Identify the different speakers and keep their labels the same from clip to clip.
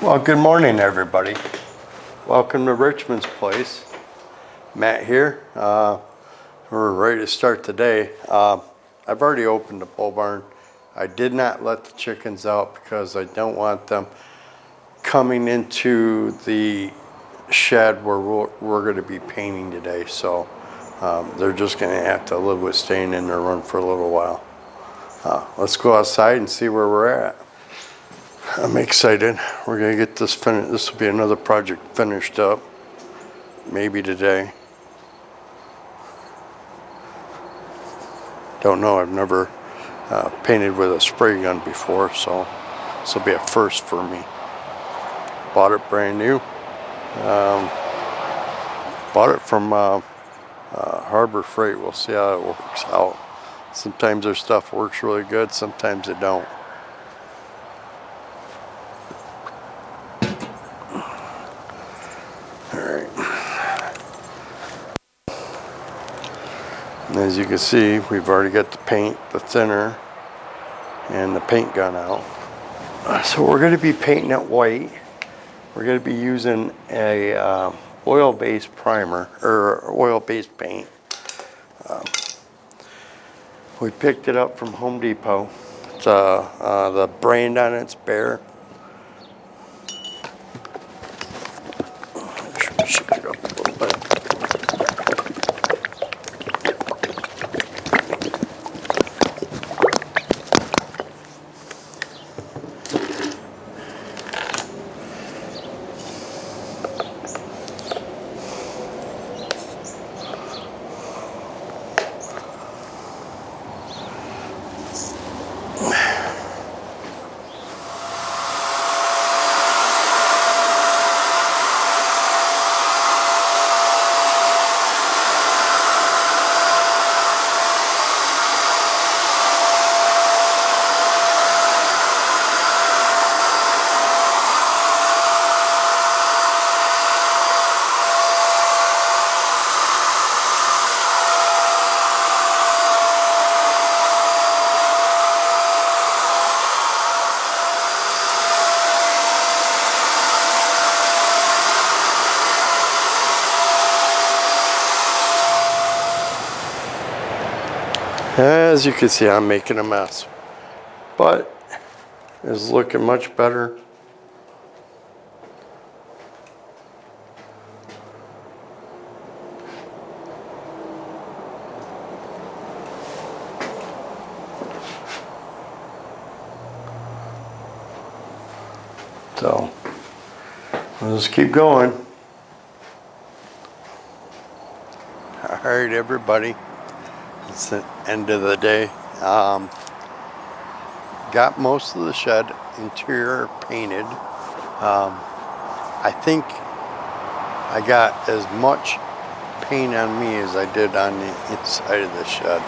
Speaker 1: Well, good morning, everybody. Welcome to Richmond's place. Matt here. We're ready to start the day. I've already opened the pole barn. I did not let the chickens out because I don't want them coming into the shed where we're going to be painting today. So they're just going to have to live with staying in their run for a little while. Let's go outside and see where we're at. I'm excited. We're going to get this finished. This will be another project finished up, maybe today. Don't know. I've never painted with a spray gun before, so this will be a first for me. Bought it brand new. Bought it from Harbor Freight. We'll see how it works out. Sometimes their stuff works really good, sometimes it don't. And as you can see, we've already got the paint, the thinner, and the paint gun out. So we're going to be painting it white. We're going to be using a oil-based primer, or oil-based paint. We picked it up from Home Depot. It's, the brand on it's Bear. Shake it up a little bit. As you can see, I'm making a mess, but it's looking much better. So we'll just keep going. All right, everybody. It's the end of the day. Got most of the shed interior painted. I think I got as much paint on me as I did on the inside of the shed.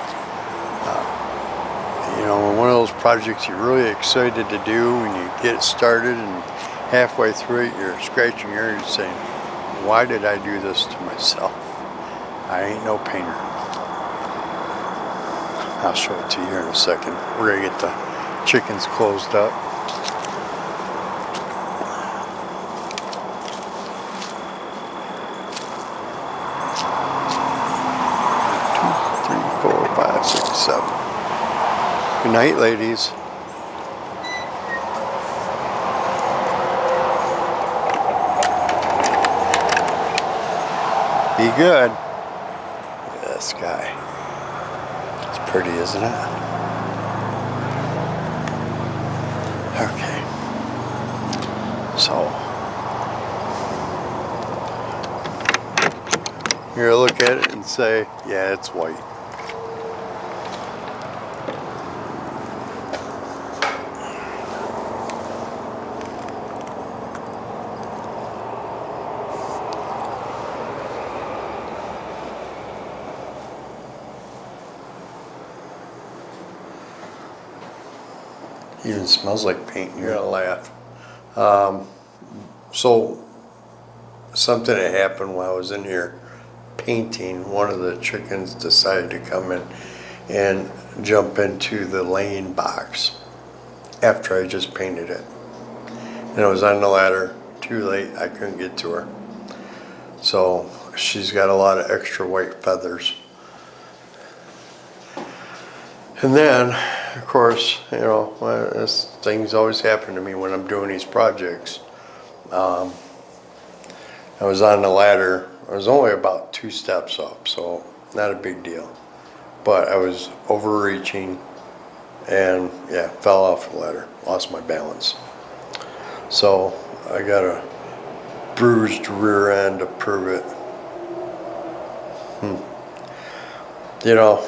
Speaker 1: You know, one of those projects you're really excited to do when you get started, and halfway through it you're scratching your head saying, why did I do this to myself? I ain't no painter. I'll show it to you here in a second. We're gonna get the chickens closed up. 1, 2, 3, 4, 5, 6, 7. Good night, ladies. Be good. Look at this guy. Pretty, isn't it? Okay. So you're gonna look at it and say, yeah, it's white. Even smells like paint. You're gonna laugh. So something that happened while I was in here painting. One of the chickens decided to come in and jump into the laying box after I just painted it. and I was on the ladder. Too late, I couldn't get to her. So she's got a lot of extra white feathers. And then, of course, you know, things always happen to me when I'm doing these projects. I was on the ladder. I was only about 2 steps up, so not a big deal. But I was overreaching and, yeah, fell off the ladder, lost my balance. So I got a bruised rear end to prove it. You know,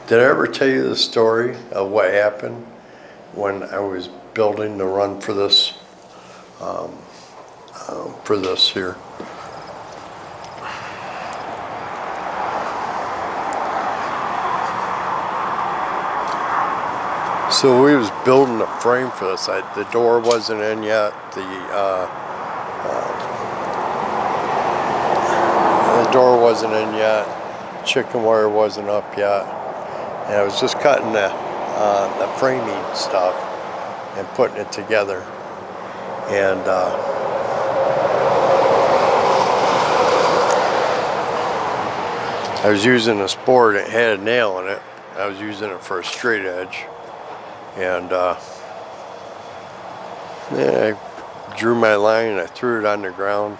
Speaker 1: did I ever tell you the story of what happened when I was building the run for this here? So we was building a frame for this. The door wasn't in yet. The door wasn't in yet. Chicken wire wasn't up yet. And I was just cutting the framing stuff and putting it together. And I was using this board. It had a nail in it. I was using it for a straight edge. And yeah, I drew my line and I threw it on the ground,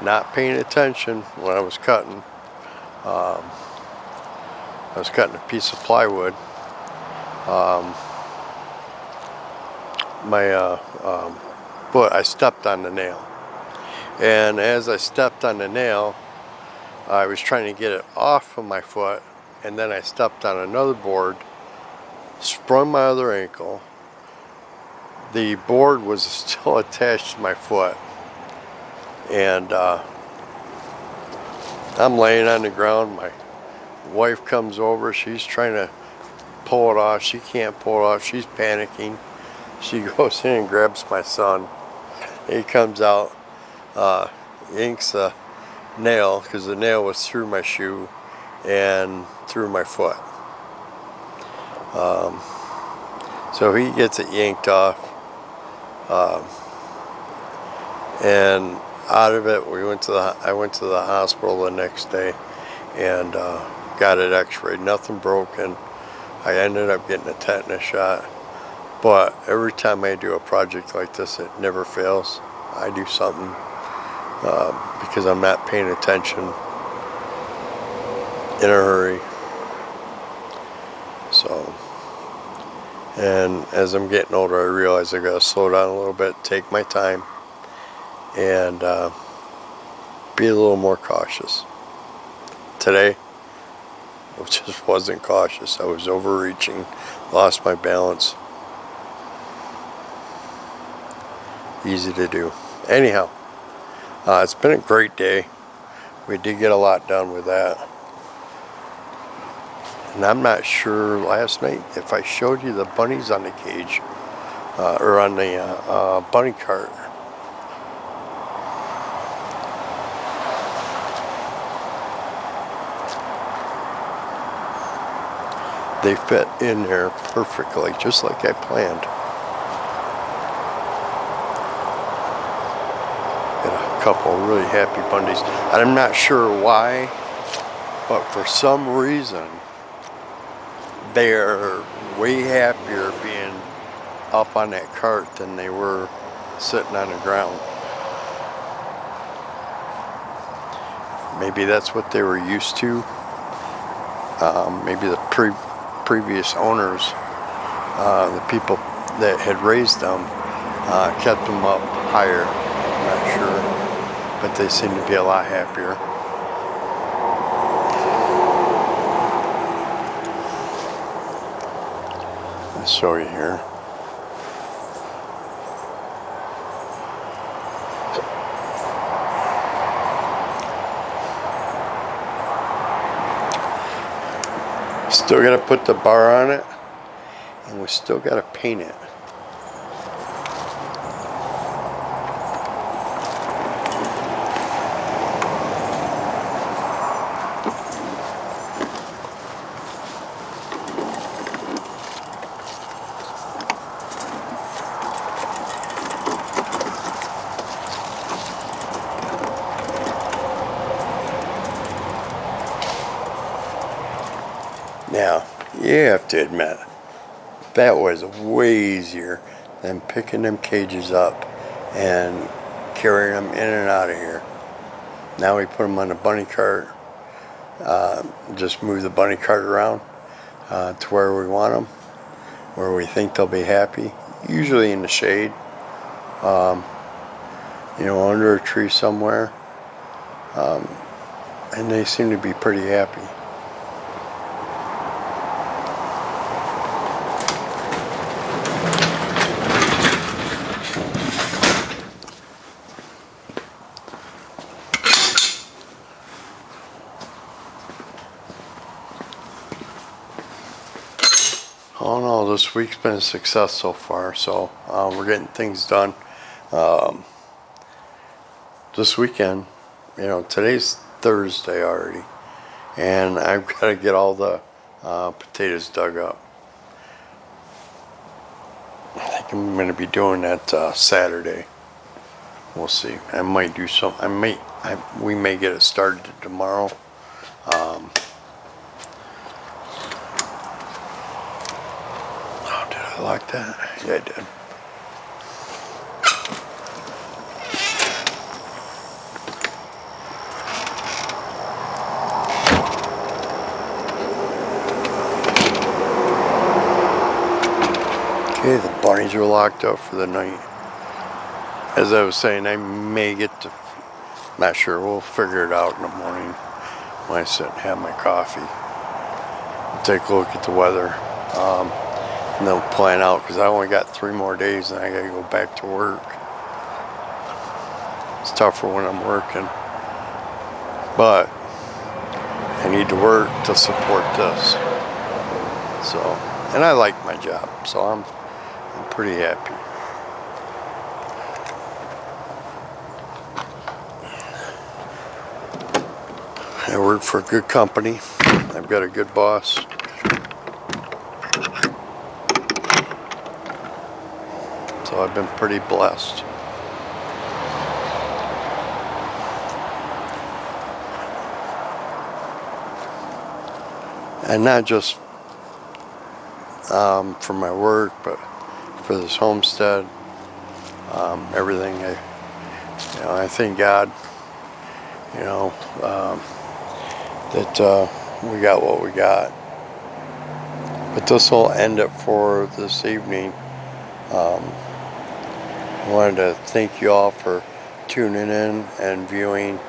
Speaker 1: not paying attention when I was cutting. I was cutting a piece of plywood. But I stepped on the nail. And as I stepped on the nail, I was trying to get it off of my foot, and then I stepped on another board, sprung my other ankle. The board was still attached to my foot, and I'm laying on the ground. My wife comes over. She's trying to pull it off. She can't pull it off. She's panicking. She goes in and grabs my son. He comes out, yanks the nail, because the nail was through my shoe and through my foot. So he gets it yanked off, and out of it, I went to the hospital the next day and got it x-rayed. Nothing broken. I ended up getting a tetanus shot. But every time I do a project like this, it never fails. I do something because I'm not paying attention in a hurry. So, and as I'm getting older, I realize I gotta slow down a little bit, take my time, and be a little more cautious. Today, I just wasn't cautious. I was overreaching, lost my balance. Easy to do. Anyhow, it's been a great day. We did get a lot done with that. And I'm not sure last night if I showed you the bunnies on the cage or on the bunny cart. They fit in there perfectly, just like I planned. Couple really happy bunnies. And I'm not sure why, but for some reason they're way happier being up on that cart than they were sitting on the ground. Maybe that's what they were used to. Maybe the previous owners, the people that had raised them, kept them up higher. I'm not sure. But they seem to be a lot happier. I'll show you here. Still got to put the bar on it, and we still got to paint it. You have to admit, that was way easier than picking them cages up and carrying them in and out of here. Now we put them on a bunny cart, just move the bunny cart around to where we want them, where we think they'll be happy, usually in the shade, you know, under a tree somewhere, and they seem to be pretty happy. All in all, this week's been a success so far, so we're getting things done. This weekend, you know, today's Thursday already, and I've got to get all the potatoes dug up. I think I'm going to be doing that Saturday. We'll see. I might do some. We may get it started tomorrow. I like that. Yeah, I did. Okay, the bunnies are locked up for the night. As I was saying, I may get to, not sure, we'll figure it out in the morning when I sit and have my coffee. Take a look at the weather. And then plan out, because I only got 3 more days and I gotta go back to work. It's tougher when I'm working, but I need to work to support this. So, and I like my job, so I'm pretty happy. I work for a good company. I've got a good boss. So I've been pretty blessed. And not just for my work, but for this homestead, everything. I thank God, that we got what we got. But this will end it for this evening. I wanted to thank you all for tuning in and viewing.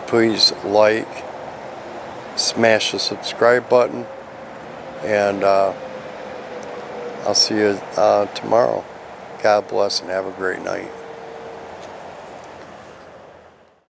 Speaker 1: Please like, smash the subscribe button, and I'll see you tomorrow. God bless and have a great night.